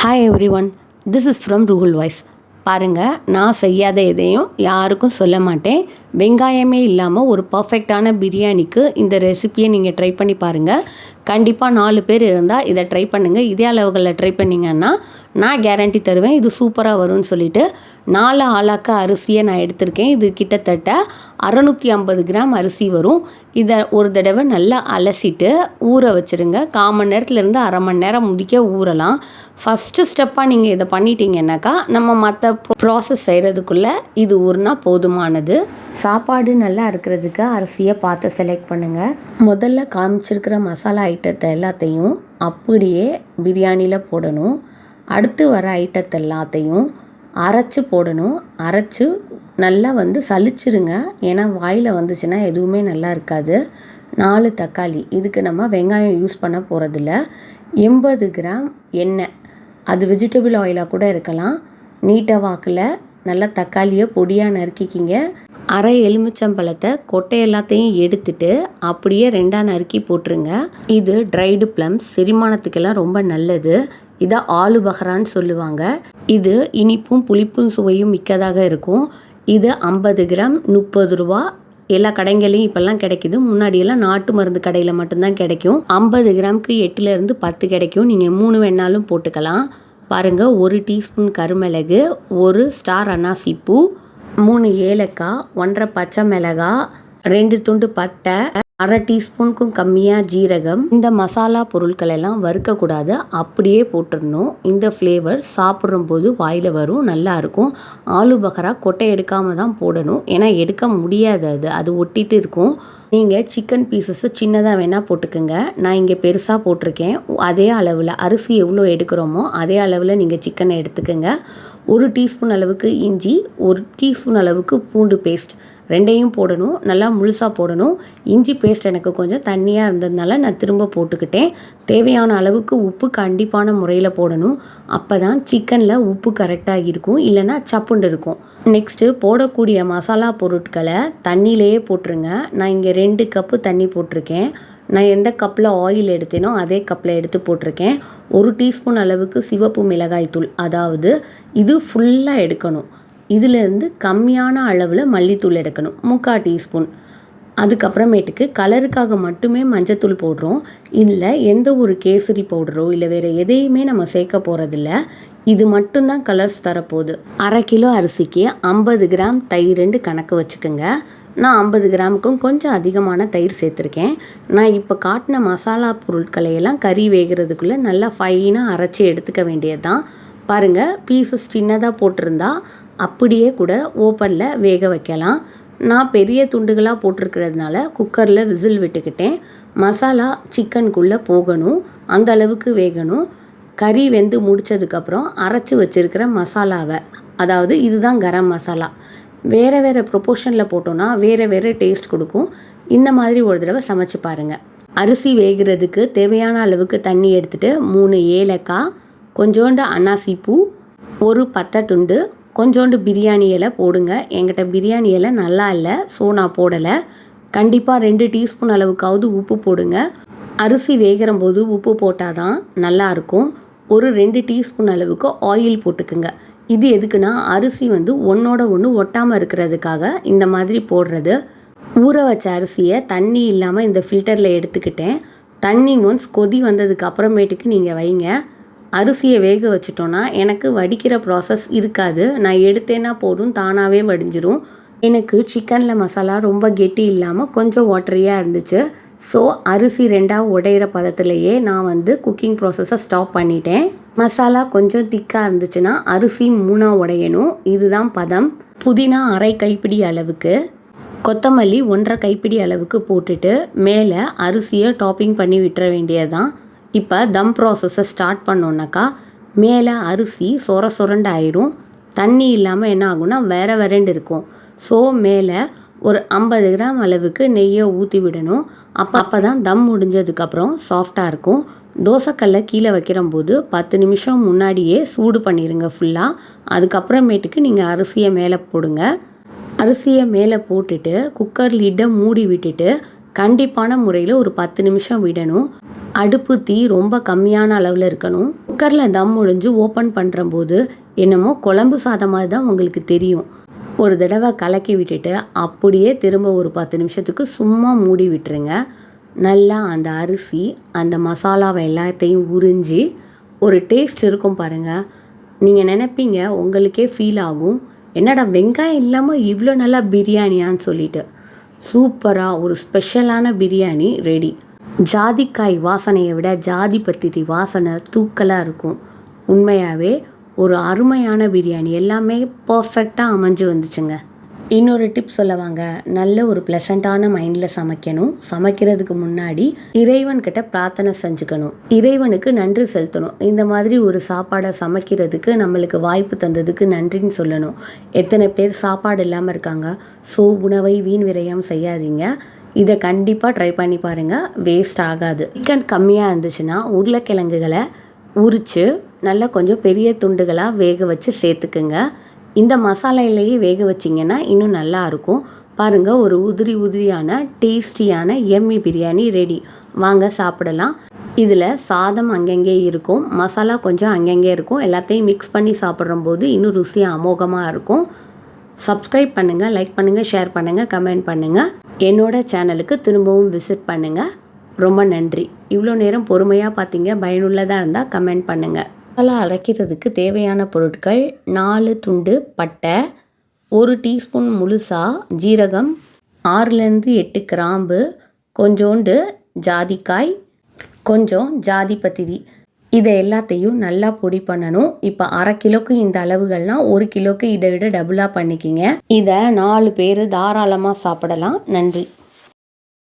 Hi every, this is from Ruhul voice. பாருங்கள், நான் செய்யாத எதையும் யாருக்கும் சொல்ல மாட்டேன். வெங்காயமே இல்லாமல் ஒரு பர்ஃபெக்டான பிரியாணிக்கு இந்த ரெசிப்பியை நீங்கள் ட்ரை பண்ணி பாருங்கள். கண்டிப்பாக 4 பேர் இருந்தால் இதை ட்ரை பண்ணுங்கள். இதே அளவுகளில் ட்ரை பண்ணிங்கன்னா நான் கேரண்டி தருவேன் இது சூப்பராக வரும்னு சொல்லிட்டு 4 ஆளாக்க அரிசியை நான் எடுத்திருக்கேன். இது கிட்டத்தட்ட 650 கிராம் அரிசி வரும். இதை ஒரு தடவை நல்லா அலசிட்டு ஊற வச்சுருங்க. 1/4 மணி நேரத்துலேருந்து அரை மணி நேரம் முடிக்க ஊறலாம். ஃபஸ்ட்டு ஸ்டெப்பாக நீங்கள் இதை பண்ணிட்டீங்கன்னாக்கா நம்ம மற்ற ப்ராசஸ் செய்கிறதுக்குள்ளே இது ஊறினா போதுமானது. சாப்பாடு நல்லா இருக்கிறதுக்கு அரிசியை பார்த்து செலக்ட் பண்ணுங்கள். முதல்ல காமிச்சிருக்கிற மசாலா ஐட்டத்தை எல்லாத்தையும் அப்படியே பிரியாணியில் போடணும். அடுத்து வர ஐட்டத்தை எல்லாத்தையும் அரைச்சி போடணும். அரைச்சி நல்லா சலிச்சிருங்க. ஏன்னா வாயில் வந்துச்சுன்னா எதுவுமே நல்லா இருக்காது. 4 தக்காளி, இதுக்கு நம்ம வெங்காயம் யூஸ் பண்ண போகிறதில்ல. 80 கிராம் எண்ணெய், அது வெஜிடபிள் ஆயிலாக கூட இருக்கலாம். நீட்ட வாக்கில் நல்லா தக்காளியை பொடியாக நறுக்கிக்கிங்க. அரை எலுமிச்சம்பழத்தை கொட்டை எல்லாத்தையும் எடுத்துட்டு அப்படியே 2ஆக நறுக்கி போட்டுருங்க. இது ட்ரைடு ப்ளம்ஸ், செரிமானத்துக்கெல்லாம் ரொம்ப நல்லது. இதை ஆலு பஹரான்னு சொல்லுவாங்க. இது இனிப்பும் புளிப்பும் சுவையும் மிக்கதாக இருக்கும். இது 50 கிராம் 30 ரூபா. எல்லா கடைங்களையும் இப்போல்லாம் கிடைக்கிது. முன்னாடியெல்லாம் நாட்டு மருந்து கடையில் மட்டும்தான் கிடைக்கும். 50 கிராமுக்கு 8லேருந்து 10 கிடைக்கும். நீங்கள் 3 வேணாலும் போட்டுக்கலாம். பாருங்கள், 1 டீஸ்பூன் கருமிளகு, 1 ஸ்டார் அன்னாசிப்பூ, 3 ஏலக்காய், 1½ பச்சை மிளகாய், 2 துண்டு பட்டை, அரை டீஸ்பூனுக்கும் கம்மியாக ஜீரகம். இந்த மசாலா பொருட்கள் எல்லாம் வறுக்கக்கூடாது, அப்படியே போட்டுடணும். இந்த ஃப்ளேவர் சாப்பிட்றம்போது வாயில் வரும், நல்லாயிருக்கும். ஆலு பஹரா கொட்டை எடுக்காமல் தான் போடணும், ஏன்னா எடுக்க முடியாது, அது ஒட்டிட்டு இருக்கும். நீங்கள் சிக்கன் பீசஸ்ஸு சின்னதாக வேணால் போட்டுக்கோங்க. நான் இங்கே பெருசாக போட்டிருக்கேன். அதே அளவில் அரிசி எவ்வளோ எடுக்கிறோமோ அதே அளவில் நீங்கள் சிக்கனை எடுத்துக்கோங்க. 1 டீஸ்பூன் அளவுக்கு இஞ்சி, 1 டீஸ்பூன் அளவுக்கு பூண்டு பேஸ்ட், 2யும் போடணும். நல்லா முழுசாக போடணும். இஞ்சி பேஸ்ட் எனக்கு கொஞ்சம் தண்ணியாக இருந்ததுனால நான் திரும்ப போட்டுக்கிட்டேன். தேவையான அளவுக்கு உப்பு கண்டிப்பான முறையில் போடணும். அப்போ தான் சிக்கனில் உப்பு கரெக்டாக இருக்கும், இல்லைன்னா சப்புண்டு இருக்கும். நெக்ஸ்ட்டு போடக்கூடிய மசாலா பொருட்களை தண்ணியிலையே போட்டுருங்க. நான் இங்கே 2 கப்பு தண்ணி போட்டிருக்கேன். நான் எந்த கப்பில் ஆயில் எடுத்தேனோ அதே கப்பில் எடுத்து போட்டிருக்கேன். 1 டீஸ்பூன் அளவுக்கு சிவப்பு மிளகாய் தூள், அதாவது இது ஃபுல்லாக எடுக்கணும். இதிலேருந்து கம்மியான அளவில் மல்லித்தூள் எடுக்கணும், 3/4 டீஸ்பூன். அதுக்கப்புறமேட்டுக்கு கலருக்காக மட்டுமே மஞ்சத்தூள் போடுறோம். இதில் எந்த ஒரு கேசரி பவுடரோ இல்லை வேறு எதையுமே நம்ம சேர்க்க போகிறதில்ல. இது மட்டும்தான் கலர்ஸ் தரப்போகுது. 1/2 கிலோ அரிசிக்கு 50 கிராம் தயிர்ன்னு கணக்கு வச்சுக்கோங்க. நான் 50 கிராமுக்கும் கொஞ்சம் அதிகமான தயிர் சேர்த்துருக்கேன். நான் இப்போ காட்டின மசாலா பொருட்களையெல்லாம் கறி வேகிறதுக்குள்ளே நல்லா ஃபைனாக அரைச்சி எடுத்துக்க வேண்டியது தான். பாருங்கள், பீசஸ் சின்னதாக போட்டிருந்தா அப்படியே கூட ஓப்பனில் வேக வைக்கலாம். நான் பெரிய துண்டுகளாக போட்டிருக்கிறதுனால குக்கரில் விசில் விட்டுக்கிட்டேன். மசாலா சிக்கனுக்குள்ளே போகணும், அந்த அளவுக்கு வேகணும். கறி வெந்து முடித்ததுக்கப்புறம் அரைச்சி வச்சுருக்கிற மசாலாவை, அதாவது இதுதான் கரம் மசாலா, வேறு வேறு ப்ரொப்போர்ஷனில் போட்டோன்னா வேறு டேஸ்ட் கொடுக்கும். இந்த மாதிரி ஒரு தடவை சமைச்சு பாருங்கள். அரிசி வேகிறதுக்கு தேவையான அளவுக்கு தண்ணி எடுத்துகிட்டு 3 ஏலக்காய், கொஞ்சோண்டு அன்னாசிப்பூ, 1 பட்டை துண்டு, கொஞ்சோண்டு பிரியாணி இலை போடுங்க. என்கிட்ட பிரியாணி இலை நல்லா இல்லை, ஸோ நான் போடலை. கண்டிப்பாக 2 டீஸ்பூன் அளவுக்காவது உப்பு போடுங்க. அரிசி வேகிறம்போது உப்பு போட்டால் தான் நல்லாயிருக்கும். 2 டீஸ்பூன் அளவுக்கு ஆயில் போட்டுக்குங்க. இது எதுக்குன்னா அரிசி ஒன்றோட ஒன்று ஒட்டாமல் இருக்கிறதுக்காக இந்த மாதிரி போடுறது. ஊற வச்ச அரிசியை தண்ணி இல்லாமல் இந்த ஃபில்டரில் எடுத்துக்கிட்டேன். தண்ணி ஒன்ஸ் கொதி வந்ததுக்கு அப்புறமேட்டுக்கு நீங்கள் வைங்க. அரிசியை வேக வச்சிட்டோன்னா எனக்கு வடிக்கிற ப்ராசஸ் இருக்காது. நான் எடுத்தேன்னா போதும், தானாகவே வடிஞ்சிரும். எனக்கு சிக்கனில் மசாலா ரொம்ப கெட்டி இல்லாமல் கொஞ்சம் வாட்டரியாக இருந்துச்சு. ஸோ அரிசி 2ஆக உடையிற பதத்துலேயே நான் குக்கிங் ப்ராசஸை ஸ்டாப் பண்ணிட்டேன். மசாலா கொஞ்சம் திக்காக இருந்துச்சுன்னா அரிசி 3ஆக உடையணும். இதுதான் பதம். புதினா 1/2 கைப்பிடி அளவுக்கு, கொத்தமல்லி 1/2 கைப்பிடி அளவுக்கு போட்டுட்டு மேலே அரிசியை டாப்பிங் பண்ணி விட்டுற வேண்டியதுதான். இப்போ தம் ப்ராசஸை ஸ்டார்ட் பண்ணோன்னாக்கா மேலே அரிசி சொரண்டு ஆயிரும். தண்ணி இல்லாமல் என்ன ஆகும்னா வேறண்டு இருக்கும். ஸோ மேலே ஒரு 50 கிராம் அளவுக்கு நெய்யை ஊற்றி விடணும். அப்போ தான் தம் முடிஞ்சதுக்கப்புறம் சாஃப்டாக இருக்கும். தோசைக்கல்லை கீழே வைக்கிறம்போது 10 நிமிஷம் முன்னாடியே சூடு பண்ணிடுங்க ஃபுல்லாக. அதுக்கப்புறமேட்டுக்கு நீங்கள் அரிசியை மேலே போடுங்க. அரிசியை மேலே போட்டுட்டு குக்கர் லிட்டை மூடி விட்டுட்டு கண்டிப்பான முறையில் ஒரு 10 நிமிஷம் விடணும். அடுப்பு தீ ரொம்ப கம்மியான அளவில் இருக்கணும். குக்கரில் தம் முடிஞ்சு ஓப்பன் பண்ணுறம்போது என்னமோ குழம்பு சாதம் மாதிரி தான் உங்களுக்கு தெரியும். ஒரு தடவை கலக்கி விட்டுட்டு அப்படியே திரும்ப ஒரு 10 நிமிஷத்துக்கு சும்மா மூடி விட்டுருங்க. நல்லா அந்த அரிசி அந்த மசாலாவை எல்லாத்தையும் உறிஞ்சி ஒரு டேஸ்ட் இருக்கும் பாருங்கள். நீங்கள் நினைப்பீங்க, உங்களுக்கே ஃபீல் ஆகும், என்னடா வெங்காயம் இல்லாமல் இவ்வளோ நல்லா பிரியாணியான்னு சொல்லிட்டு. சூப்பராக ஒரு ஸ்பெஷலான பிரியாணி ரெடி. ஜாதிக்காய் வாசனையை விட ஜாதி பத்திரி வாசனை தூக்கலாக இருக்கும். உண்மையாகவே ஒரு அருமையான பிரியாணி, எல்லாமே பர்ஃபெக்டாக அமைஞ்சு வந்துச்சுங்க. இன்னொரு டிப் சொல்லவாங்க, நல்ல ஒரு ப்ளசண்ட்டான மைண்டில் சமைக்கணும். சமைக்கிறதுக்கு முன்னாடி இறைவன்கிட்ட பிரார்த்தனை செஞ்சுக்கணும், இறைவனுக்கு நன்றி செலுத்தணும். இந்த மாதிரி ஒரு சாப்பாடை சமைக்கிறதுக்கு நம்மளுக்கு வாய்ப்பு தந்ததுக்கு நன்றின்னு சொல்லணும். எத்தனை பேர் சாப்பாடு இல்லாமல் இருக்காங்க. ஸோ உணவை வீண் விரயம் செய்யாதீங்க. இதை கண்டிப்பாக ட்ரை பண்ணி பாருங்கள், வேஸ்ட் ஆகாது. சிக்கன் கம்மியாக இருந்துச்சுன்னா உருளைக்கிழங்குகளை உரித்து நல்லா கொஞ்சம் பெரிய துண்டுகளாக வேக வச்சு சேர்த்துக்குங்க. இந்த மசாலையிலேயே வேக வச்சிங்கன்னா இன்னும் நல்லாயிருக்கும். பாருங்கள், ஒரு உதிரியான டேஸ்டியான எம்மி பிரியாணி ரெடி. வாங்க சாப்பிடலாம். இதில் சாதம் அங்கங்கே இருக்கும், மசாலா கொஞ்சம் அங்கங்கே இருக்கும். எல்லாத்தையும் மிக்ஸ் பண்ணி சாப்பிட்றம்போது இன்னும் ருசியாக அமோகமாக இருக்கும். சப்ஸ்கிரைப் பண்ணுங்கள், லைக் பண்ணுங்கள், ஷேர் பண்ணுங்கள், கமெண்ட் பண்ணுங்கள். என்னோட சேனலுக்கு திரும்பவும் விசிட் பண்ணுங்கள். ரொம்ப நன்றி. இவ்வளோ நேரம் பொறுமையாக பார்த்தீங்க. பயனுள்ளதாக இருந்தால் கமெண்ட் பண்ணுங்கள். மசாலா அரைக்கிறதுக்கு தேவையான பொருட்கள்: 4 துண்டு பட்டை, 1 டீஸ்பூன் முழுசாக ஜீரகம், 6லேருந்து 8 கிராம்பு, கொஞ்சோண்டு ஜாதிக்காய், கொஞ்சம் ஜாதி பத்திரி. இதை எல்லாத்தையும் நல்லா பொடி பண்ணணும். இப்போ 1/2 கிலோக்கு இந்த அளவுகள்னால் 1 கிலோக்கு இதை விட டபுளாக பண்ணிக்கிங்க. இதை 4 பேர் தாராளமாக சாப்பிடலாம். நன்றி.